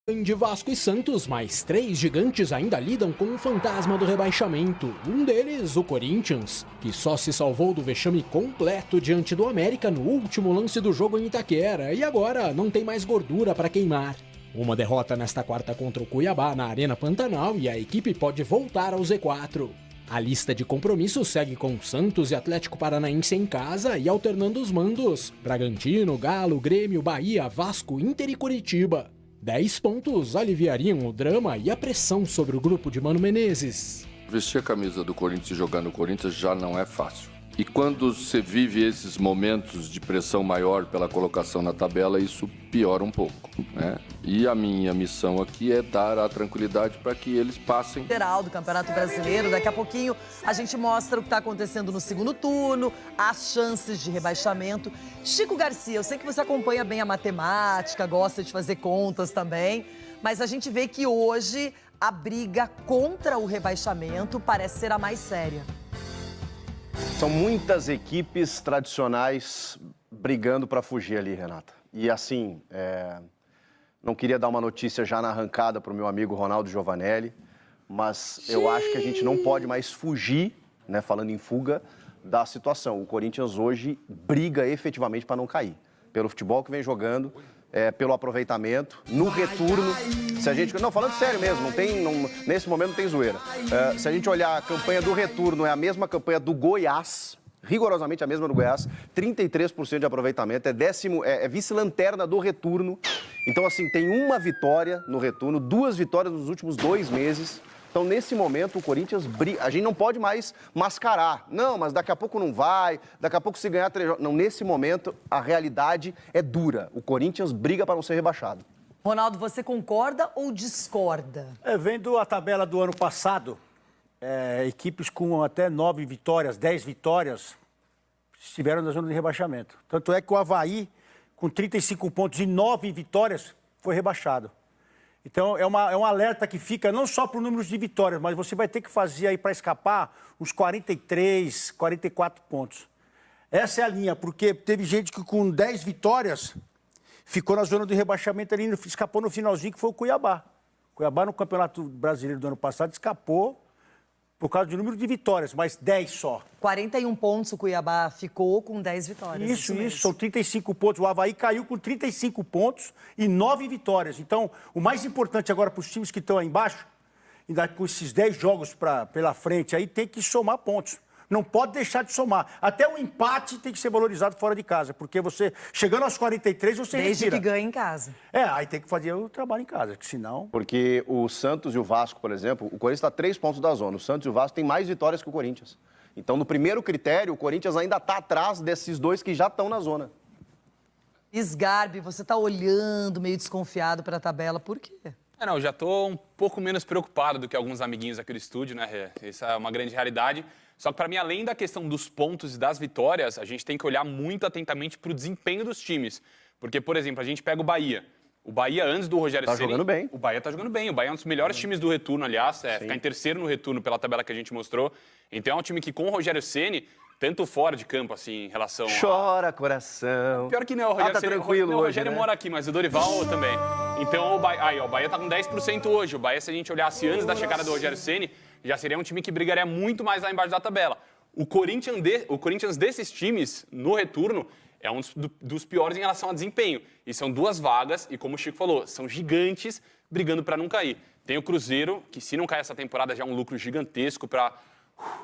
De Vasco e Santos, mas 3 gigantes ainda lidam com o fantasma do rebaixamento. Um deles, o Corinthians, que só se salvou do vexame completo diante do América no último lance do jogo em Itaquera e agora não tem mais gordura para queimar. Uma derrota nesta quarta contra o Cuiabá na Arena Pantanal e a equipe pode voltar ao Z4. A lista de compromissos segue com Santos e Atlético Paranaense em casa e alternando os mandos: Bragantino, Galo, Grêmio, Bahia, Vasco, Inter e Curitiba. 10 pontos aliviariam o drama e a pressão sobre o grupo de Mano Menezes. Vestir a camisa do Corinthians e jogar no Corinthians já não é fácil. E quando você vive esses momentos de pressão maior pela colocação na tabela, isso piora um pouco, né? E a minha missão aqui é dar a tranquilidade para que eles passem. Geral do Campeonato Brasileiro, daqui a pouquinho a gente mostra o que está acontecendo no segundo turno, as chances de rebaixamento. Chico Garcia, eu sei que você acompanha bem a matemática, gosta de fazer contas também, mas a gente vê que hoje a briga contra o rebaixamento parece ser a mais séria. São muitas equipes tradicionais brigando para fugir ali, Renata. E assim, não queria dar uma notícia já na arrancada para o meu amigo Ronaldo Giovanelli, mas eu acho que a gente não pode mais fugir, né, falando em fuga, da situação. O Corinthians hoje briga efetivamente para não cair. Pelo futebol que vem jogando, pelo aproveitamento, no retorno. Se a gente, não, falando sério mesmo, nesse momento não tem zoeira. Se a gente olhar a campanha do retorno, é a mesma campanha do Goiás, rigorosamente a mesma do Goiás, 33% de aproveitamento, é vice-lanterna do retorno. Então, assim, tem uma vitória no retorno, 2 vitórias nos últimos 2 meses. Então, nesse momento, o Corinthians briga. A gente não pode mais mascarar. Não, mas daqui a pouco não vai, daqui a pouco se ganhar 3 jogos. Não, nesse momento, a realidade é dura. O Corinthians briga para não ser rebaixado. Ronaldo, você concorda ou discorda? Vendo a tabela do ano passado, equipes com até 9 vitórias, 10 vitórias, estiveram na zona de rebaixamento. Tanto é que o Avaí, com 35 pontos e 9 vitórias, foi rebaixado. Então, é um alerta que fica não só para o número de vitórias, mas você vai ter que fazer aí para escapar uns 43, 44 pontos. Essa é a linha, porque teve gente que com 10 vitórias ficou na zona de rebaixamento ali, escapou no finalzinho, que foi o Cuiabá. O Cuiabá no Campeonato Brasileiro do ano passado escapou por causa do número de vitórias, mas 10 só. 41 pontos o Cuiabá ficou com 10 vitórias. Isso, são 35 pontos. O Avaí caiu com 35 pontos e 9 vitórias. Então, o mais importante agora para os times que estão aí embaixo, ainda com esses 10 jogos pela frente, aí tem que somar pontos. Não pode deixar de somar. Até o empate tem que ser valorizado fora de casa, porque você, chegando aos 43, você Desde retira. que ganha em casa. Aí tem que fazer o trabalho em casa, que senão... Porque o Santos e o Vasco, por exemplo, o Corinthians está a 3 pontos da zona. O Santos e o Vasco têm mais vitórias que o Corinthians. Então, no primeiro critério, o Corinthians ainda está atrás desses 2 que já estão na zona. Sgarbi, você está olhando meio desconfiado para a tabela, por quê? Eu já estou um pouco menos preocupado do que alguns amiguinhos aqui do estúdio, né, Rê? Isso é uma grande realidade. Só que, para mim, além da questão dos pontos e das vitórias, a gente tem que olhar muito atentamente para o desempenho dos times. Porque, por exemplo, a gente pega o Bahia. O Bahia, antes do Rogério Ceni... Tá jogando bem. O Bahia tá jogando bem. O Bahia é um dos melhores times do retorno, aliás. Ficar em terceiro no retorno pela tabela que a gente mostrou. Então, é um time que, com o Rogério Ceni, tanto fora de campo, assim, em relação Chora, coração. Pior que não, o Rogério tá Ceni, tranquilo o hoje, Rogério né? mora aqui, mas o Dorival também. Então, o Bahia tá com 10% hoje. O Bahia, se a gente olhasse antes da chegada do Rogério Ceni, já seria um time que brigaria muito mais lá embaixo da tabela. O Corinthians desses times, no retorno, é um dos piores em relação a desempenho. E são 2 vagas, e como o Chico falou, são gigantes brigando para não cair. Tem o Cruzeiro, que se não cair essa temporada já é um lucro gigantesco para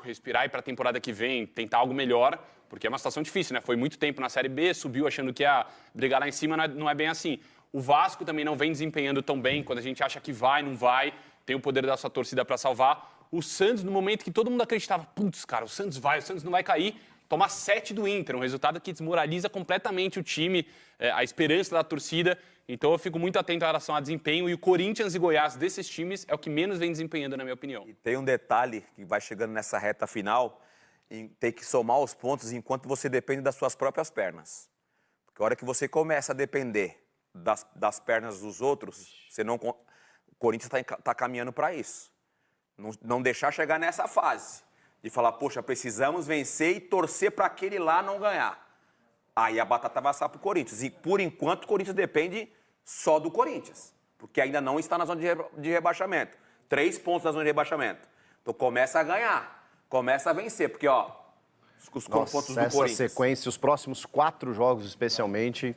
respirar e para a temporada que vem tentar algo melhor, porque é uma situação difícil, né? Foi muito tempo na Série B, subiu achando que ia brigar lá em cima, não é bem assim. O Vasco também não vem desempenhando tão bem, quando a gente acha que vai, não vai, tem o poder da sua torcida para salvar. O Santos, no momento que todo mundo acreditava, putz, cara, o Santos não vai cair, toma 7 do Inter, um resultado que desmoraliza completamente o time, a esperança da torcida. Então eu fico muito atento em relação ao desempenho, e o Corinthians e Goiás desses times é o que menos vem desempenhando, na minha opinião. E tem um detalhe que vai chegando nessa reta final, em ter que somar os pontos enquanto você depende das suas próprias pernas. Porque a hora que você começa a depender das pernas dos outros, o Corinthians está caminhando para isso. Não deixar chegar nessa fase de falar, poxa, precisamos vencer e torcer para aquele lá não ganhar. Aí a batata vai assar para o Corinthians. E, por enquanto, o Corinthians depende só do Corinthians. porque ainda não está na zona de rebaixamento. 3 pontos na zona de rebaixamento. Então começa a ganhar, começa a vencer, porque ó, os confrontos do essa Corinthians. sequência, os próximos 4 jogos especialmente...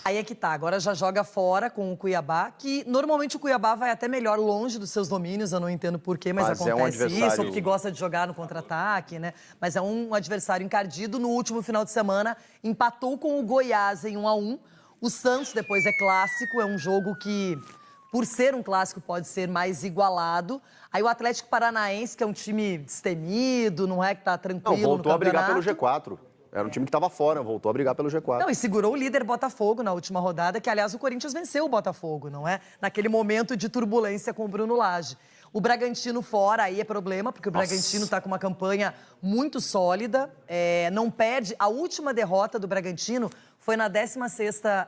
Aí é que tá, agora já joga fora com o Cuiabá, que normalmente o Cuiabá vai até melhor longe dos seus domínios, eu não entendo porquê, mas Mas é um acontece adversário- isso, porque gosta de jogar no contra-ataque, né? Mas é um adversário encardido. No último final de semana, empatou com o Goiás em 1-1. O Santos, depois, é clássico, é um jogo que, por ser um clássico, pode ser mais igualado. Aí o Atlético Paranaense, que é um time destemido, não é que tá tranquilo Não, voltou no a brigar pelo campeonato. G4. Era um time que estava fora, voltou a brigar pelo G4. Não, e segurou o líder Botafogo na última rodada, que, aliás, o Corinthians venceu o Botafogo, não é? Naquele momento de turbulência com o Bruno Lage. O Bragantino fora, aí é problema, porque o Bragantino está com uma campanha muito sólida, não perde. A última derrota do Bragantino foi na 16ª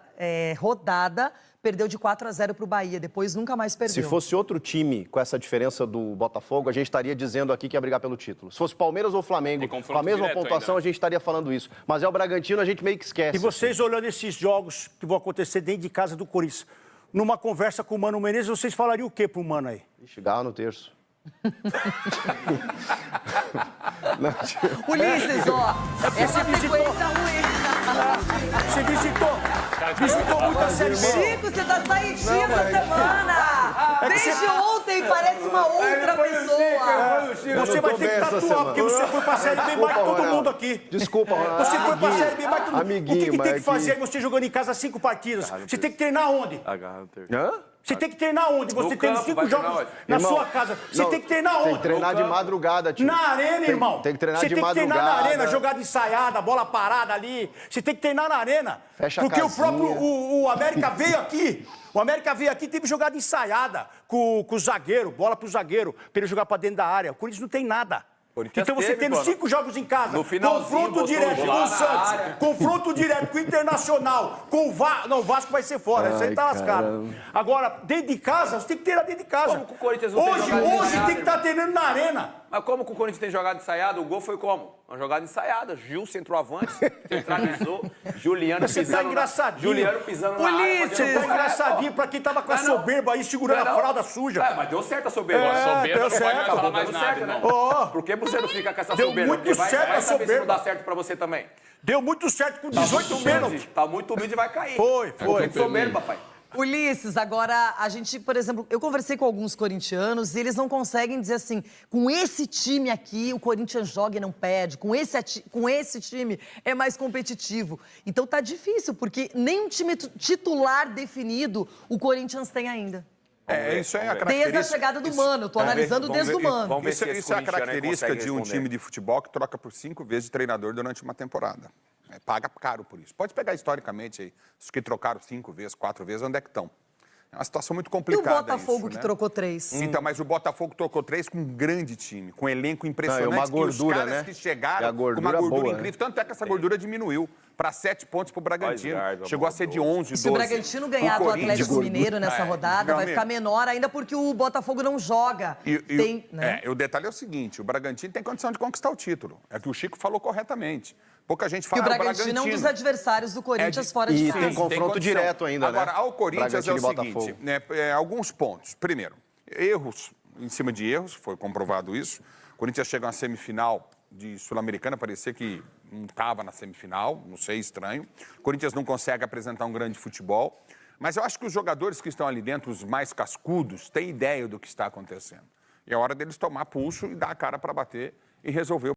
rodada, perdeu de 4-0 para o Bahia, depois nunca mais perdeu. Se fosse outro time com essa diferença do Botafogo, a gente estaria dizendo aqui que ia brigar pelo título. Se fosse Palmeiras ou Flamengo, Tem confronto com a mesma direto pontuação, ainda. a gente estaria falando isso. Mas é o Bragantino, a gente meio que esquece. E vocês olhando esses jogos que vão acontecer dentro de casa do Corinthians, numa conversa com o Mano Menezes, vocês falariam o quê pro Mano aí? Ixi, garra no terço. Ulisses, ó, essa sequência ruim. Você visitou muita Série B. Chico, você tá saidinho essa semana. É que Desde você- ontem parece uma outra pessoa. Você vai ter que tatuar, porque você foi pra Série B mais que todo mundo aqui. Desculpa, Ronaldo. Você foi pra Amiguinho. Série B mais que todo mundo. O que, Amiguinho, que tem mas que fazer aqui- você jogando em casa 5 partidas? Você tem que treinar onde? Hã? Você tem que treinar onde? Você No tem campo, 5 vai treinar jogos onde? na Irmão, sua casa. Você não, tem que treinar onde? Tem que treinar de madrugada, tio. Na arena, irmão. Tem que treinar Você de tem que madrugada. treinar na arena, jogada ensaiada, bola parada ali. Você tem que treinar na arena. Fecha a Porque o casinha. próprio o América veio aqui. O América veio aqui e teve jogada ensaiada com o zagueiro, bola pro zagueiro, pra ele jogar pra dentro da área. O Corinthians não tem nada. Corinthians Então você teve, tendo mano. 5 jogos em casa, No finalzinho, confronto botou direto bola com o na Santos, área. confronto direto com o Internacional, com o Vasco. Não, o Vasco vai ser fora, isso aí tá lascado. Agora, dentro de casa, você tem que treinar dentro de casa. Como que o Corinthians não tem Hoje, jogado hoje ensaiado, tem que estar treinando na arena. Mas como que o Corinthians tem jogado ensaiado? O gol foi como? Uma jogada ensaiada. Gil, centroavante, centralizou. Juliano Você tá pisando engraçadinho. Juliano pisando na área. Ulisses! Você tá engraçadinho pra quem tava com a Mas não. soberba aí, segurando Não. a fralda suja. É, mas deu certo a soberba. Soberba deu não pode mais certo, falar mais Deu nada, certo, né? irmão. Ó, Por que você não fica com essa Deu soberba? muito Porque vai certo a saber se não soberba. dá certo pra você também. deu muito certo com Tá 18 muito pênaltis. humilde. Tá muito humilde e vai cair. Foi. Muito soberba, pai. Ulisses, agora a gente, por exemplo, eu conversei com alguns corintianos e eles não conseguem dizer assim, com esse time aqui o Corinthians joga e não perde, com esse time é mais competitivo. Então tá difícil, porque nem um time titular definido o Corinthians tem ainda. Isso é a Desde a característica. chegada do Mano, tô analisando vamos desde o ver- Mano. vamos ver Isso, se esse isso é a corintiano aí característica consegue de um responder. time de futebol que troca por 5 vezes de treinador durante uma temporada. Paga caro por isso. Pode pegar historicamente aí, os que trocaram 5 vezes, 4 vezes, onde é que estão? É uma situação muito E o complicada. Botafogo isso, que né? trocou 3? Então, mas o Botafogo trocou 3 com um grande time, com um elenco impressionante. Não, e uma que gordura, os caras né? que E chegaram a gordura com uma gordura boa, incrível. Tanto é que essa gordura diminuiu para 7 pontos para o Bragantino. Garba, Chegou a ser de 11, 12. Se o Bragantino ganhar do Corinthians- Atlético Mineiro nessa rodada, Meu vai amigo. ficar menor ainda porque o Botafogo não joga. E o detalhe é o seguinte, o Bragantino tem condição de conquistar o título. É o que o Chico falou corretamente. Pouca gente Que fala o Bragantino é um dos adversários do Corinthians fora de E casa. tem Sim, confronto condição. direto ainda, né? Agora, ao Corinthians é Bragantino o e Botafogo. seguinte, alguns pontos. Primeiro, erros em cima de erros, foi comprovado isso. O Corinthians chega a uma semifinal de Sul-Americana, parecia que não estava na semifinal, não sei, estranho. O Corinthians não consegue apresentar um grande futebol. Mas eu acho que os jogadores que estão ali dentro, os mais cascudos, têm ideia do que está acontecendo. E é hora deles tomar pulso e dar a cara para bater e resolver o